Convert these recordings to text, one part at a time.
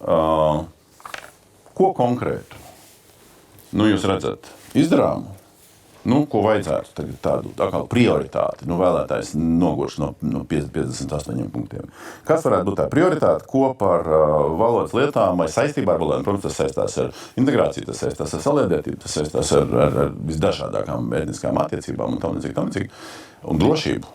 Ko konkrētu? Jūs redzat, izdarām, ko vajadzētu tagad tādu atkal prioritāti, vēlētājs nogurš no 58 punktiem. Kas varētu būt tā prioritāte, ko par valodas lietām vai saistībā ar valodām? Protams, tas saistās ar integrāciju, tas saistās ar saliedētību, tas saistās ar visdažādākām etniskām attiecībām un tam līdzīgi. Un drošību.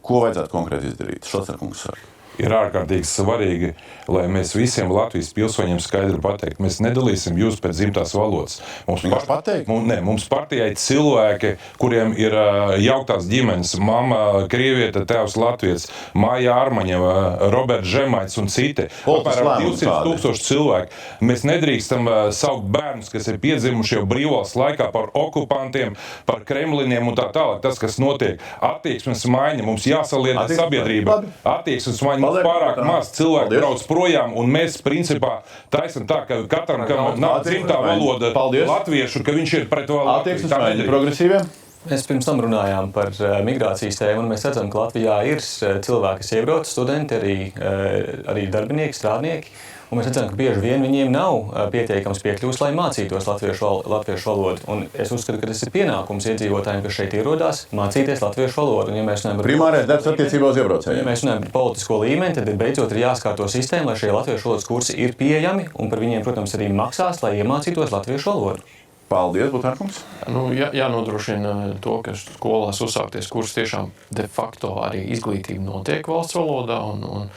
Ko vajadzētu konkrēti izdarīt? Šocerkungs saka. Ir ārkārtīgi svarīgi, lai mēs visiem Latvijas pilsoņiem skaidri pateikt, mēs nedalīsim jūs pēc dzimtās valodas. Mums partijai cilvēki, kuriem ir jauktās ģimenes, mama krievieta, tēvs latvietis, Maija Armaņeva, Roberts Žemaits un citi. Apmēram 200,000 cilvēki. Mēs nedrīkstam saukt bērnus, kas ir piedzimuši jau brīvvalsts laikā par okupantiem, par kremliniem un tā tālāk. Tas, kas notiek, attieksmes maiņa, mums jāsaliedē sabiedrība. Attieksmes maiņa. Mums pārāk maz cilvēku brauc projām, un mēs, principā, taisam tā, ka katram, kam nav dzimtā valoda latviešu, ka viņš ir pret Latviju. Progresīviem? Mēs pirms tam runājām par migrācijas tēmu, un mēs redzam, ka Latvijā ir cilvēki, kas iebrauc, studenti, arī darbinieki, strādnieki. Un mēs redzam, ka bieži vien viņiem nav pietiekams piekļuvs, lai mācītos latviešu valodu. Un es uzskatu, ka tas ir pienākums iedzīvotājiem, kas šeit ierodās, mācīties latviešu valodu. Un, ja mēs runājam par primārais darbs attiecībā uz iebraucējiem. Ja mēs runājam par politisko līmeni, tad beidzot ir jāskārto sistēma, lai šie latviešu valodas kursi ir pieejami un par viņiem, protams, arī maksās, lai iemācītos latviešu valodu. Paldies, Butārkungs. Jānodrošina to, ka skolās uzsākties kursi tiešām de facto arī izglītība notiek valsts valodā un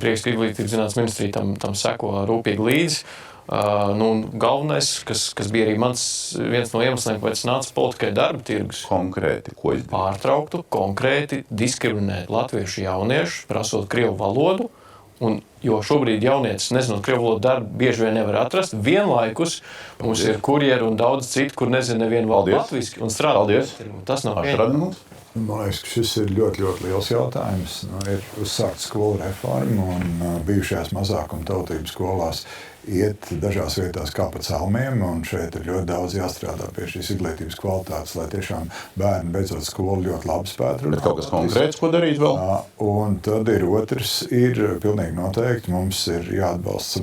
prieks, ka izglītības zinātnes ministrija tam seko rūpīgi līdzi. Galvenais, kas bija arī viens no iemesliem, kāpēc nāca politikai darba tirgus. Konkrēti, ko izdarīt? Pārtrauktu konkrēti diskriminēt latviešu jauniešus, prasot krievu valodu. Jo šobrīd jaunietis, nezinot krievu valodu darbu, bieži vien nevar atrast. Vienlaikus mums ir kurjeri un daudz citu, kur nezina nevienu valodu latviski un strādā. Tas nav pieņemams. Man liekas, ka šis ir ļoti, ļoti liels jautājums. Ir uzsākta skolu reforma un bijušajās mazākuma tautību skolās iet dažās vietās kā pa celmiem, un šeit ir ļoti daudz jāstrādā pie šīs izglītības kvalitātes, lai tiešām bērni beidzot skolu ļoti labi spētu runāt. Bet kaut kas konkrēts, ko darīt vēl? Un tad ir otrs, ir pilnīgi noteikti, mums ir jāatbalsta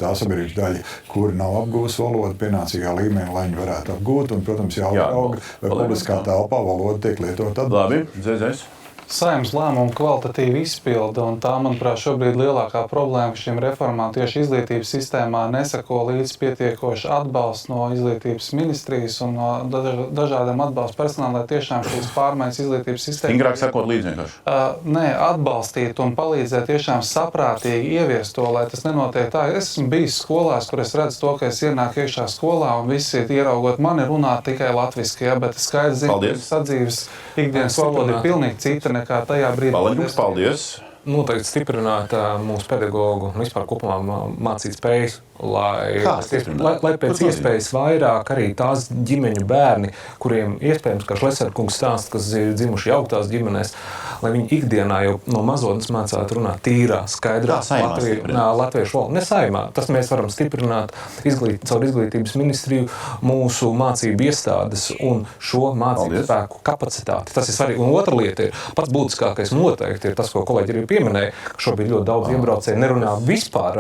tā sabiedrības daļa, kuri nav apgūst valodu pienācīgā līmenī, lai viņi varētu apgūt, un, protams, jāuzrauga, vai publiskā telpā valoda tiek lietota. Labi, Zēzais. Saeimas lēmumu kvalitatīva izpilda, un tā, manuprāt, šobrīd lielākā problēma šīm reformām tieši izglītības sistēmā nesako līdz pietiekoši atbalsts no izglītības ministrijas un no dažādiem atbalsta personāla, lai tiešām šīs pārmaiņas izglītības sistēmā. Stingrāk sakot līdz vienkārši? Nē, atbalstīt un palīdzēt tiešām saprātīgi ieviest to, lai tas nenotiek tā. Es esmu bijis skolās, kur es redzu to, ka es ienāku iekšā skolā un visi ieraugot mani runāt tikai latviski, bet es skaidri zinu, ka sadzīves ikdienas valoda ir pilnīgi cita nekā tajā brīdī. Palaņģums, paldies! Noteikti stiprināt mūsu pedagogu un vispār kopumā mācīt spējas, lai pēc iespējas vairāk arī tās ģimeņu bērni, kuriem iespējams, kā Šleserkungs stāsta, kas ir dzimuši jauktās ģimenēs, lai viņi ikdienā jau no mazotnes mācētu runāt tīrā, skaidrā latviešu valodā. Ne saimā. Tas mēs varam stiprināt caur izglītības ministriju mūsu mācību iestādes un šo mācību spēku kapacitāti. Tas ir svarīgi. Un otra lieta ir, pats būtiskākais noteikti ir tas, ko kolēģi arī pieminēja, ka šobrīd ļoti daudz iebraucēji nerunā vispār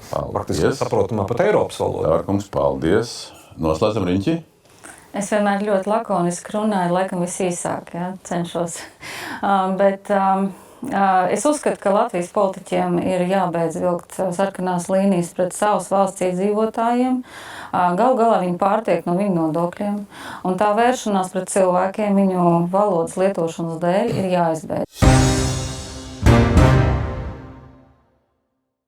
praktiski saprotamā pat Eiropas valodā. Dārkungs, paldies. Noslēdzam riņķi. Es vienmēr ļoti lakoniski runāju, laikam visīsāk, cenšos. Bet es uzskatu, ka Latvijas politiķiem ir jābeidz vilkt sarkanās līnijas pret savas valsts iedzīvotājiem. Galu galā viņi pārtiek no viņu nodokļiem. Un tā vēršanās pret cilvēkiem viņu valodas lietošanas dēļ ir jāizbeidz.